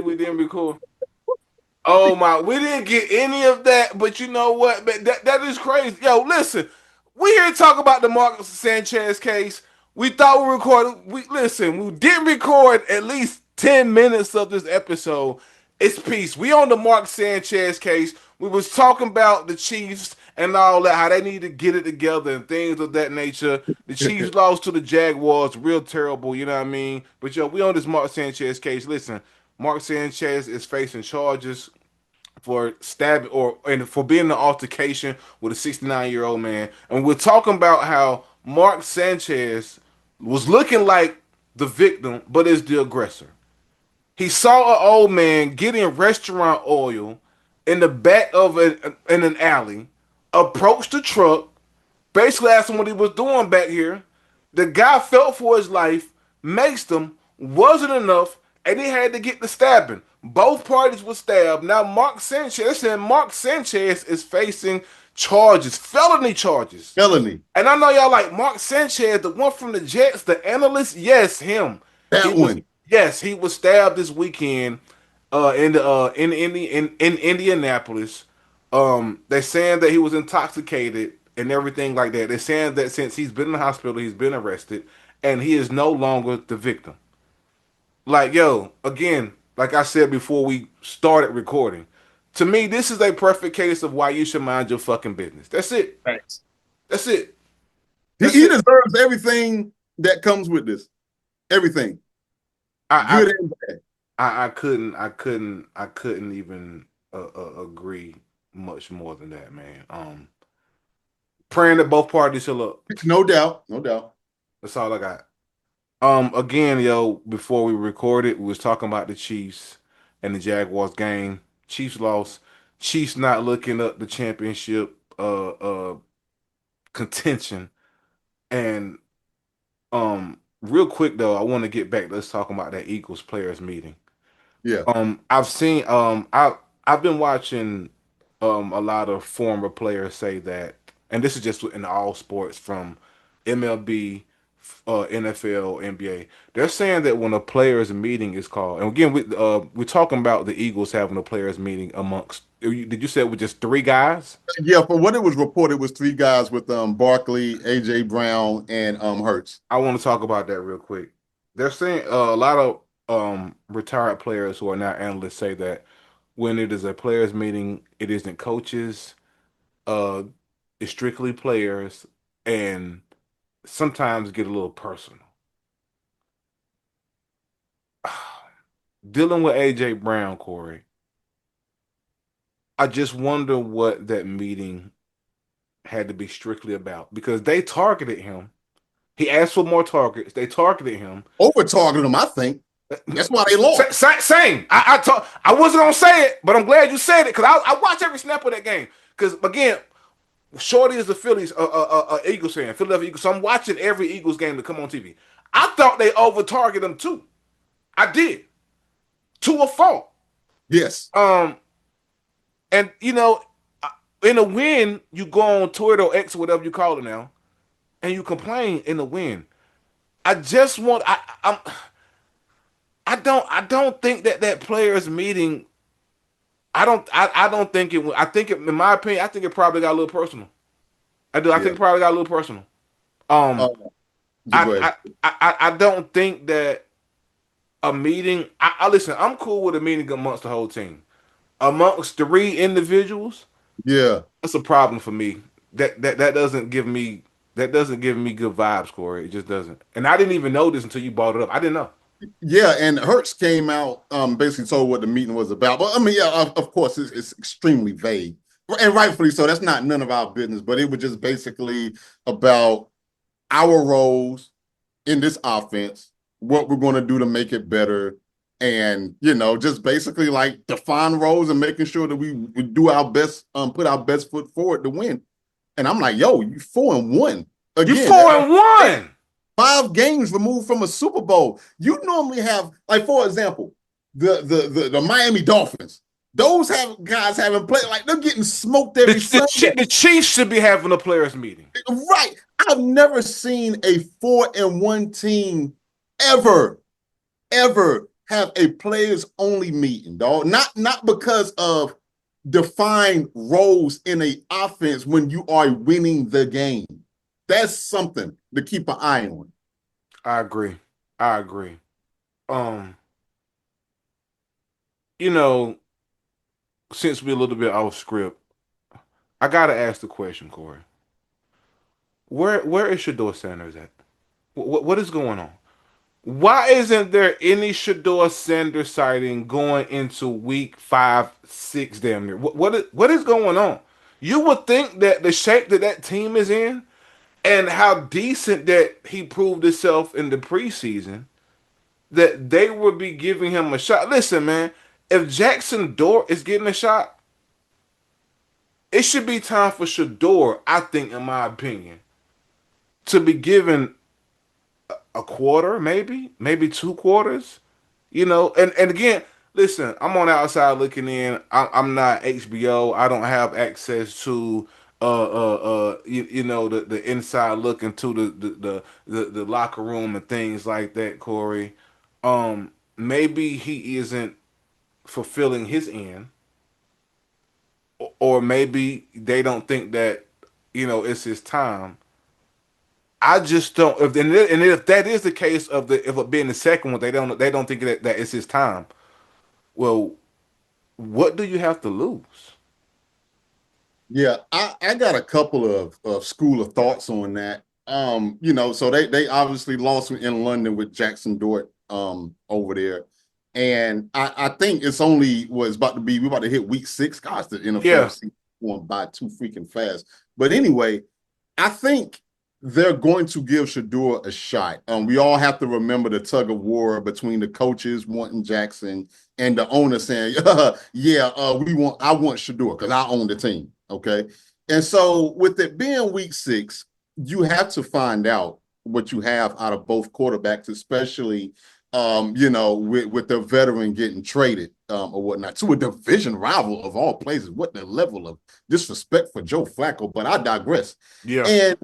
we didn't record. Oh my, we didn't get any of that. But you know what? Man, that is crazy. Yo, listen, we here to talk about the Marcus Sanchez case. We thought we recorded. We didn't record at least 10 minutes of this episode. It's peace. We on the Mark Sanchez case. We was talking about the Chiefs and all that, how they need to get it together and things of that nature. The Chiefs lost to the Jaguars, real terrible, you know what I mean? But yo, we on this Mark Sanchez case. Listen, Mark Sanchez is facing charges for stabbing or and for being in an altercation with a 69-year-old man. And we're talking about how Mark Sanchez was looking like the victim, but is the aggressor. He saw an old man getting restaurant oil in the back of in an alley, approached the truck, basically asked him what he was doing back here. The guy felt for his life, maced him, wasn't enough, and he had to get the stabbing. Both parties were stabbed. Now Mark Sanchez is facing charges, felony charges. Felony. And I know y'all like Mark Sanchez, the one from the Jets, the analyst. Yes, him. That one. Yes, he was stabbed this weekend in Indianapolis. They're saying that he was intoxicated and everything like that. They're saying that since he's been in the hospital, he's been arrested, and he is no longer the victim. Like, yo, again, like I said before we started recording, to me, this is a perfect case of why you should mind your fucking business. That's it. Thanks. That's it. He deserves everything that comes with this. Everything. Good and bad. I couldn't even agree much more than that, man. Praying that both parties heal up. No doubt. That's all I got. Again, yo, before we recorded, we was talking about the Chiefs and the Jaguars game. Chiefs lost. Chiefs not looking up the championship contention. And real quick though, I want to get back. Let's talk about that Eagles players meeting. Yeah. I've been watching a lot of former players say that, and this is just in all sports from MLB, NFL, NBA. They're saying that when a players meeting is called, and again we're talking about the Eagles having a players meeting amongst. Did you say it was just three guys? Yeah, for what it was reported, it was three guys with Barkley, AJ Brown, and Hurts. I want to talk about that real quick. They're saying a lot of retired players who are now analysts say that when it is a players meeting, it isn't coaches, it's strictly players, and sometimes get a little personal. Dealing with AJ Brown, Corey, I just wonder what that meeting had to be strictly about because they targeted him. He asked for more targets. They targeted him. Over targeted him, I think. That's why they lost. Same. I wasn't gonna say it, but I'm glad you said it because I watch every snap of that game. Because again, Shorty is the Phillies, Eagles fan, Philadelphia Eagles. So I'm watching every Eagles game that come on TV. I thought they over targeted him too. I did, to a fault. Yes. And you know, in a win, you go on Twitter or X or whatever you call it now, and you complain in the win. I just want I don't think that players meeting. I don't think it. I think it, in my opinion, I think it probably got a little personal. I do. I think it probably got a little personal. I don't think that a meeting. I listen. I'm cool with a meeting amongst the whole team. Amongst three individuals, yeah, that's a problem for me. That doesn't give me good vibes, Corey. It just doesn't. And I didn't even know this until you brought it up. I didn't know. Yeah, and Hurts came out, basically told what the meeting was about. But I mean, yeah, of course, it's extremely vague, and rightfully so. That's not none of our business. But it was just basically about our roles in this offense, what we're going to do to make it better, and just basically like define roles and making sure that we do our best, put our best foot forward to win. And I'm like, yo, you 4-1 again. You 4-1. 5 games removed from a Super Bowl. You normally have, like, for example, the Miami Dolphins. Those guys haven't played, like, they're getting smoked every Sunday. The Chiefs should be having a players meeting. Right. I've never seen a 4-1 team ever have a players only meeting, dog. Not because of defined roles in a offense when you are winning the game. That's something to keep an eye on. I agree. I agree. Um, you know, since we're a little bit off script, I gotta ask the question, Corey. Where is Shador Sanders at? What is going on? Why isn't there any Shador Sanders sighting going into week 5, 6, damn near? What is going on? You would think that the shape that that team is in and how decent that he proved himself in the preseason, that they would be giving him a shot. Listen, man, if Jackson Dort is getting a shot, it should be time for Shador, I think, in my opinion, to be given a quarter, maybe 2 quarters. And again, listen, I'm on the outside looking in. I'm not HBO. I don't have access to the inside look into the locker room and things like that, Corey. Maybe he isn't fulfilling his end, or maybe they don't think that it's his time. I just don't. If that is the case of the if it being the second one, they don't think that it's his time. Well, what do you have to lose? Yeah, I got a couple of school of thoughts on that. So they obviously lost in London with Jackson Dort over there. And I think it's only was about to be we're about to hit week 6. Gosh, the NFL Yeah, season going by too freaking fast. But anyway, I think they're going to give Shador a shot. We all have to remember the tug of war between the coaches wanting Jackson and the owner saying, "Yeah, I want Shador because I own the team." Okay, and so with it being week 6, you have to find out what you have out of both quarterbacks, especially with the veteran getting traded or whatnot to a division rival of all places. What the level of disrespect for Joe Flacco? But I digress. yeah, And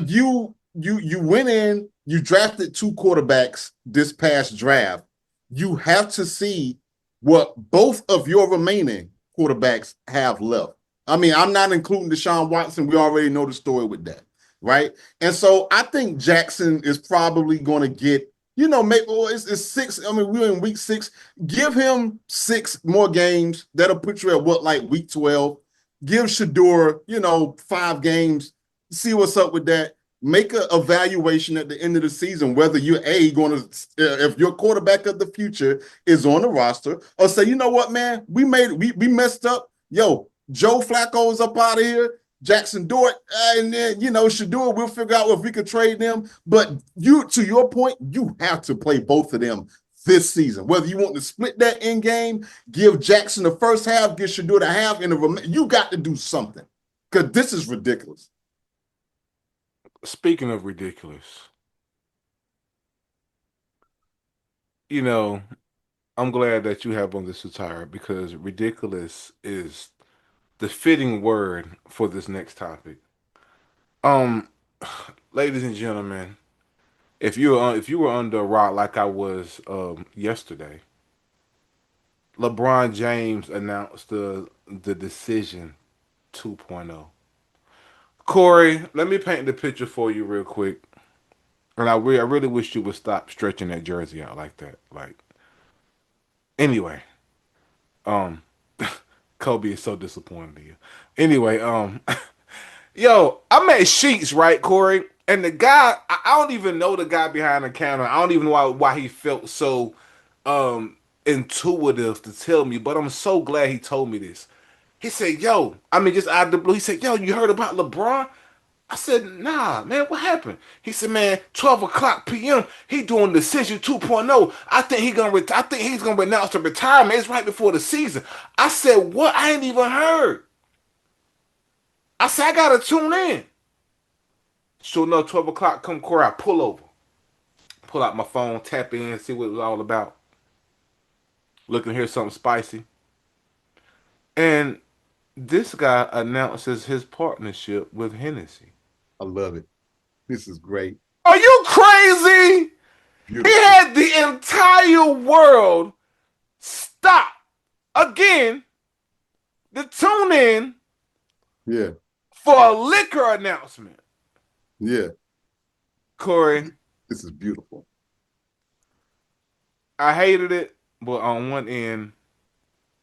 you went in, you drafted 2 quarterbacks this past draft. You have to see what both of your remaining quarterbacks have left. I mean, I'm not including Deshaun Watson. We already know the story with that, right? And so I think Jackson is probably going to get, maybe it's 6. I mean, we're in week 6. Give him 6 more games. That'll put you at what, like week 12. Give Shador, 5 games, see what's up with that. Make an evaluation at the end of the season whether you're going to, if your quarterback of the future is on the roster, or say, you know what, man, we messed up. Yo, Joe Flacco is up out of here. Jackson Dort, and then Shador. We'll figure out if we could trade them. But to your point, you have to play both of them this season. Whether you want to split that in game, give Jackson the first half, give Shador the half, and you got to do something because this is ridiculous. speaking of ridiculous, you know, I'm glad that you have on this attire because ridiculous is the fitting word for this next topic. Um, ladies and gentlemen, if you were under a rock like I was yesterday, LeBron James announced the decision 2.0. Corey, let me paint the picture for you real quick. And I really wish you would stop stretching that jersey out like that. Like, anyway, um, Kobe is so disappointed in you. Anyway, yo, I'm at Sheets, right, Corey? And the guy, I don't even know the guy behind the counter. I don't even know why he felt so intuitive to tell me, but I'm so glad he told me this. He said, yo, I mean, just out of the blue, he said, yo, you heard about LeBron? I said, nah, man, what happened? He said, man, 12 o'clock p.m. He doing Decision 2.0. I think he's gonna announce the retirement. It's right before the season. I said, what? I ain't even heard. I said, I gotta tune in. Sure enough, 12 o'clock come Corey, I pull over. Pull out my phone, tap in, see what it was all about. Looking to hear something spicy. And this guy announces his partnership with Hennessy. I love it. This is great. Are you crazy? He Beautiful. had the entire world stop again to tune in Yeah. for a liquor announcement. Yeah. Corey, This is beautiful. I hated it, but on one end,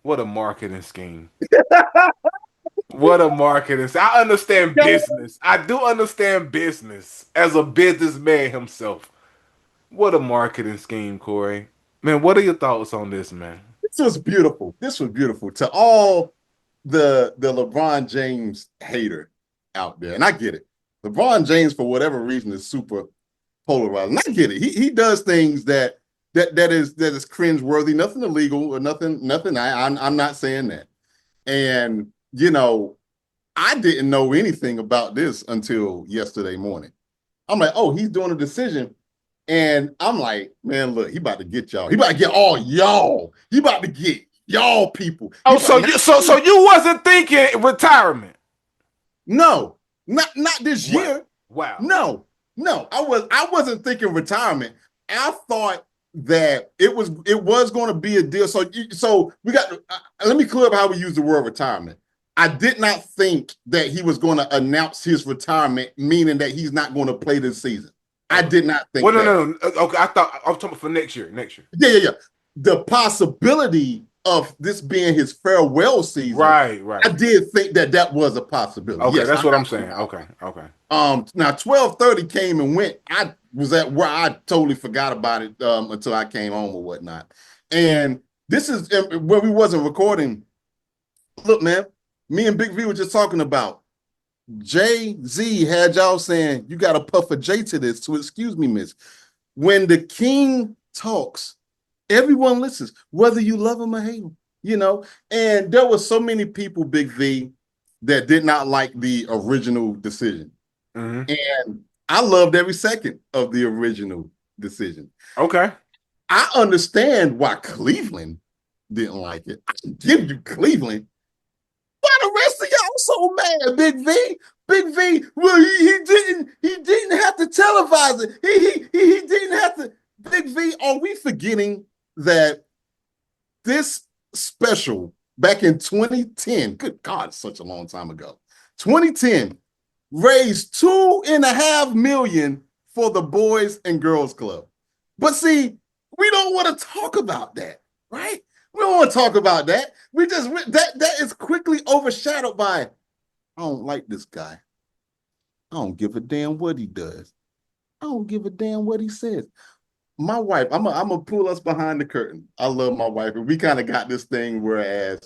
what a marketing scheme. What a marketing. I understand business. I do understand business as a businessman himself. What a marketing scheme, Corey. Man, what are your thoughts on this, man? This was beautiful. This was beautiful. To all the LeBron James hater out there, and I get it. LeBron James, for whatever reason, is super polarized. And I get it. He does things that is cringeworthy. Nothing illegal or nothing. I'm not saying that. And I didn't know anything about this until yesterday morning. I'm like, oh, he's doing a decision. And I'm like, man, look, he about to get y'all. He about to get all y'all. He about to get y'all people. He Oh, about so not you wasn't thinking retirement. no, not this Wow. year. Wow. No. I wasn't thinking retirement. I thought that it was going to be a deal. So we got. Let me clear up how we use the word retirement. I did not think that he was going to announce his retirement, meaning that he's not going to play this season. I Oh. did not think Well, no, that. no, no. Okay, I thought I was talking for next year. Next year. Yeah. The possibility of this being his farewell season, Right, I right. did think that was a possibility. Okay, Yes, that's I what I'm got no saying. doubt. Okay, okay. Now 12:30 came and went. I was at where I totally forgot about it until I came home or whatnot. And this is where we wasn't recording. Look, man, me and Big V were just talking about Jay Z had y'all saying you got to puff a J to this. To excuse me, miss. When the king talks, everyone listens, whether you love him or hate him. And there were so many people, Big V, that did not like the original decision. Hmm. And I loved every second of the original decision. Okay. I understand why Cleveland didn't like it. I can give you Cleveland. Why the rest of y'all so mad, Big V? Big V, well, he didn't have to televise it. He didn't have to. Big V, are we forgetting that this special back in 2010, good God, such a long time ago, 2010, raised 2.5 million for the Boys and Girls Club. But see, we don't want to talk about that, right? We don't want to talk about that. That is quickly overshadowed by I don't like this guy. I don't give a damn what he does. I don't give a damn what he says. My wife, I'm gonna pull us behind the curtain. I love my wife, and we kind of got this thing. Whereas,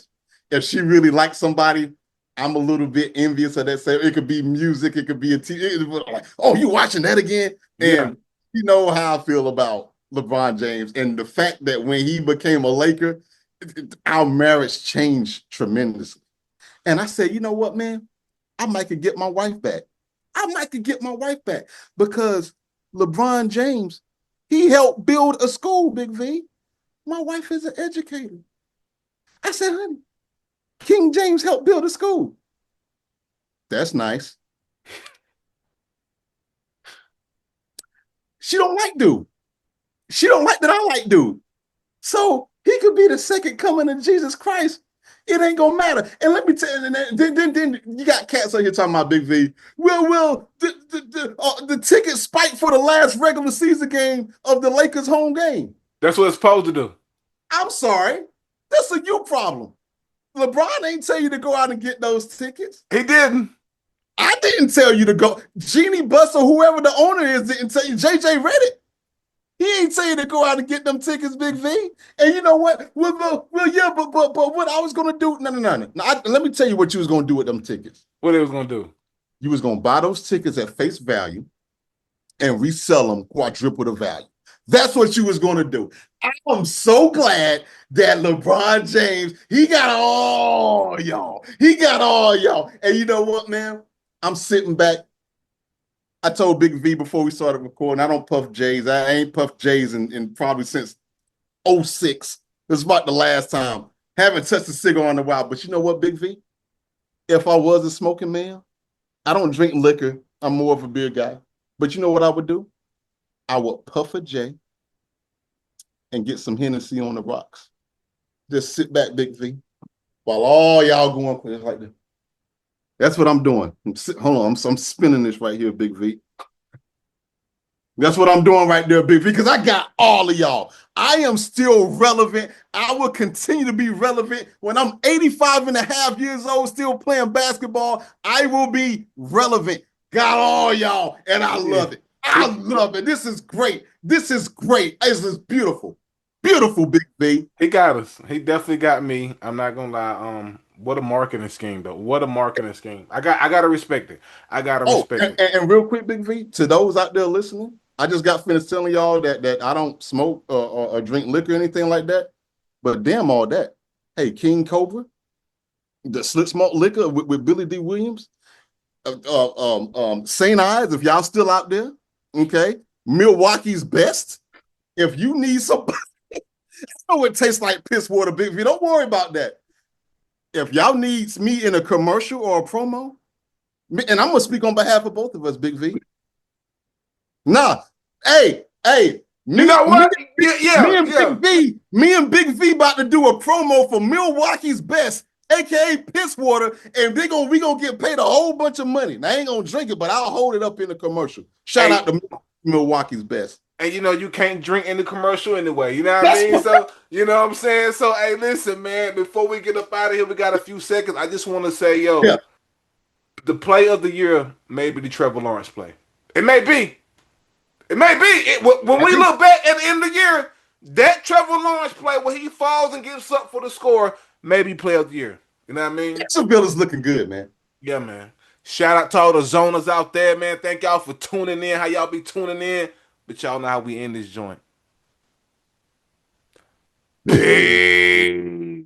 if she really likes somebody, I'm a little bit envious of that. Say it could be music, it could be a TV. Like, oh, you watching that again? Yeah. And you know how I feel about LeBron James and the fact that when he became a Laker, our marriage changed tremendously. And I said, you know what, man? I might could get my wife back. I might could get my wife back because LeBron James, he helped build a school, Big V. My wife is an educator. I said, honey, King James helped build a school. That's nice. She don't like dude. She don't like that I like dude. So he could be the second coming of Jesus Christ. It ain't gonna matter. And let me tell you, then you got cats on here talking about Big V. Well, the ticket spiked for the last regular season game of the Lakers home game. That's what it's supposed to do. I'm sorry, that's a you problem. LeBron ain't tell you to go out and get those tickets. He didn't. I didn't tell you to go. Jeannie Buss or whoever the owner is didn't tell you. JJ Reddick, he ain't tell you to go out and get them tickets, Big V. And you know what? Yeah, but what I was gonna do? No. Let me tell you what you was gonna do with them tickets. What he was gonna do? You was gonna buy those tickets at face value and resell them quadruple the value. That's what you was gonna do. I'm so glad that LeBron James, he got all y'all. He got all y'all. And you know what, man? I'm sitting back. I told Big V before we started recording, I don't puff J's. I ain't puffed J's in probably since '06. This is about the last time. Haven't touched a cigar in a while. But you know what, Big V? If I was a smoking man, I don't drink liquor. I'm more of a beer guy. But you know what I would do? I would puff a J and get some Hennessy on the rocks. Just sit back, Big V, while all y'all going like that. That's what I'm doing. Hold on, I'm spinning this right here, Big V. That's what I'm doing right there, Big V, because I got all of y'all. I am still relevant. I will continue to be relevant. When I'm 85 and a half years old, still playing basketball, I will be relevant. Got all y'all, and I Yeah. love it. I love it. This is great. This is great. This is beautiful. Beautiful, Big V. He got us. He definitely got me. I'm not gonna lie. What a marketing scheme, though. What a marketing scheme. I gotta respect it. I gotta Oh, respect it. and real quick, Big V, to those out there listening, I just got finished telling y'all that I don't smoke or drink liquor or anything like that. But damn all that. Hey, King Cobra, the Slit Smoke Liquor with Billy D. Williams, St. Ives, if y'all still out there, okay, Milwaukee's Best. If you need somebody, oh, it tastes like piss water, Big V. Don't worry about that. If y'all needs me in a commercial or a promo, and I'm gonna speak on behalf of both of us, Big V. Nah, hey, You know what? Yeah, Me yeah, and yeah. Me and Big V about to do a promo for Milwaukee's Best, aka Piss Water, and we gonna get paid a whole bunch of money. Now, I ain't gonna drink it, but I'll hold it up in the commercial. Shout out Hey, to Milwaukee's Best. and you know you can't drink in the commercial anyway. You know what I That's mean? what. So you know what I'm saying. So hey, listen, man. Before we get up out of here, we got a few seconds. I just want to say, Yeah, yo, the play of the year may be the Trevor Lawrence play. It may be. It may be. When we maybe. look back at the end of the year, that Trevor Lawrence play where he falls and gives up for the score may be play of the year. You know what I mean? Jacksonville is looking good, man. Yeah, man. Shout out to all the zoners out there, man. Thank y'all for tuning in. How y'all be tuning in? But y'all know how we end this joint. Peace.